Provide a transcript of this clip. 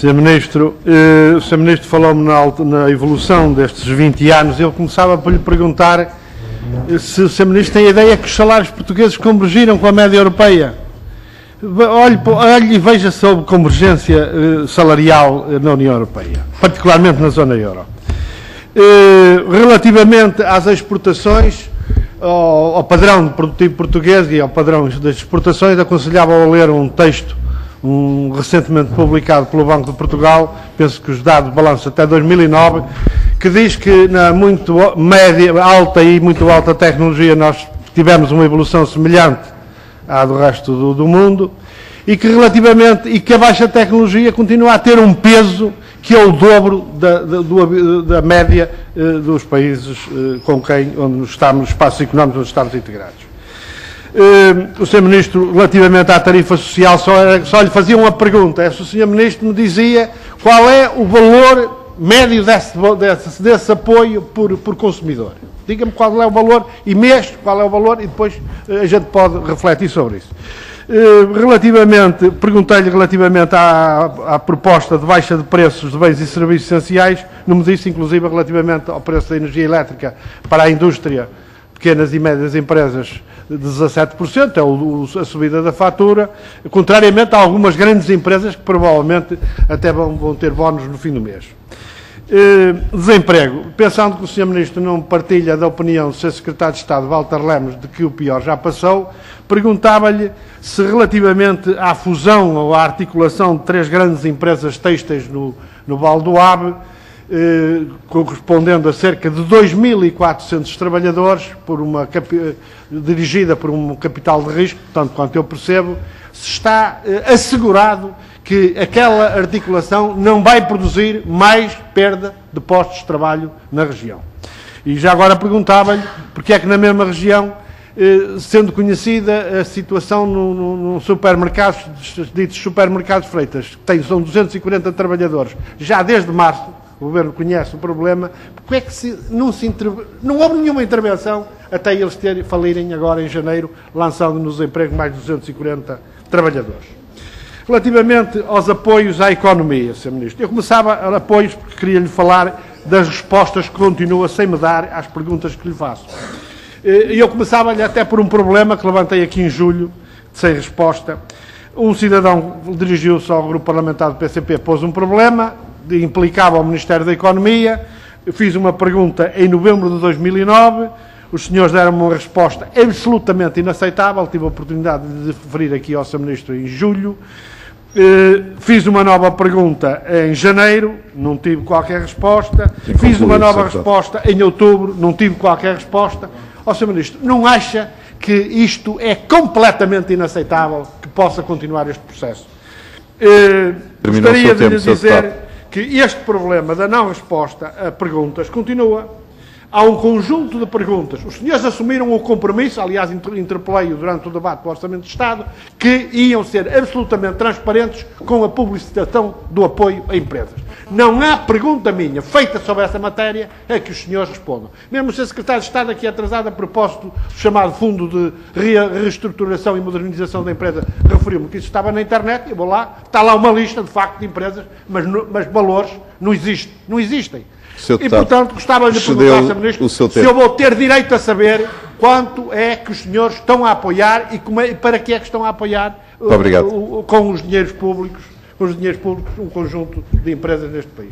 Sr. Ministro, o Sr. Ministro falou-me na evolução destes 20 anos. Eu começava por lhe perguntar se o Sr. Ministro tem a ideia que os salários portugueses convergiram com a média europeia. Olhe e veja sobre convergência salarial na União Europeia, particularmente na zona euro. Relativamente às exportações, ao padrão produtivo português e ao padrão das exportações, aconselhava a ler um texto recentemente publicado pelo Banco de Portugal, penso que os dados de balanço até 2009, que diz que na muito média, alta e muito alta tecnologia nós tivemos uma evolução semelhante à do resto do mundo, e que a baixa tecnologia continua a ter um peso que é o dobro da média dos países onde estamos, nos espaços económicos onde estamos integrados. O Sr. Ministro, relativamente à tarifa social, só lhe fazia uma pergunta. Se o Sr. Ministro me dizia qual é o valor médio desse apoio por consumidor. Diga-me qual é o valor e mês, qual é o valor, e depois a gente pode refletir sobre isso. Perguntei-lhe relativamente à proposta de baixa de preços de bens e serviços essenciais, não me disse, inclusive, relativamente ao preço da energia elétrica para a indústria, pequenas e médias empresas, de 17%, é a subida da fatura, contrariamente a algumas grandes empresas que provavelmente até vão ter bónus no fim do mês. Desemprego. Pensando que o Sr. Ministro não partilha da opinião do Sr. Secretário de Estado, Walter Lemos, de que o pior já passou, perguntava-lhe se relativamente à fusão ou à articulação de 3 grandes empresas têxteis no Val do Ave, correspondendo a cerca de 2.400 trabalhadores, dirigida por um capital de risco, tanto quanto eu percebo, se está assegurado que aquela articulação não vai produzir mais perda de postos de trabalho na região. E já agora perguntava-lhe porque é que na mesma região, sendo conhecida a situação no supermercado, ditos supermercados Freitas, que são 240 trabalhadores, já desde março, o Governo conhece o problema, porque é que não houve nenhuma intervenção até eles falirem agora em janeiro, lançando no desemprego mais de 240 trabalhadores. Relativamente aos apoios à economia, Sr. Ministro, eu começava a apoios porque queria-lhe falar das respostas que continua sem me dar às perguntas que lhe faço. Eu começava-lhe até por um problema que levantei aqui em julho, sem resposta. Um cidadão dirigiu-se ao grupo parlamentar do PCP, pôs um problema, implicava ao Ministério da Economia, eu fiz uma pergunta em novembro de 2009, os senhores deram-me uma resposta absolutamente inaceitável, tive a oportunidade de referir aqui ao Sr. Ministro em julho, fiz uma nova pergunta em janeiro, não tive qualquer resposta, fiz uma nova resposta em outubro, não tive qualquer resposta. Ó Sr. Ministro, não acha que isto é completamente inaceitável que possa continuar este processo? Gostaria de lhe dizer que este problema da não resposta a perguntas continua. Há um conjunto de perguntas. Os senhores assumiram o compromisso, aliás, interpelei-o durante o debate do Orçamento de Estado, que iam ser absolutamente transparentes com a publicitação do apoio a empresas. Não há pergunta minha feita sobre essa matéria a que os senhores respondam. Mesmo o Sr. Secretário de Estado, aqui atrasado, a propósito do chamado Fundo de Reestruturação e Modernização da Empresa, referiu-me que isso estava na internet, eu vou lá, está lá uma lista, de facto, de empresas, mas valores não existem. E, portanto, gostava de perguntar, Sr. Ministro, se eu vou ter direito a saber quanto é que os senhores estão a apoiar e para que é que estão a apoiar com os dinheiros públicos, um conjunto de empresas neste país.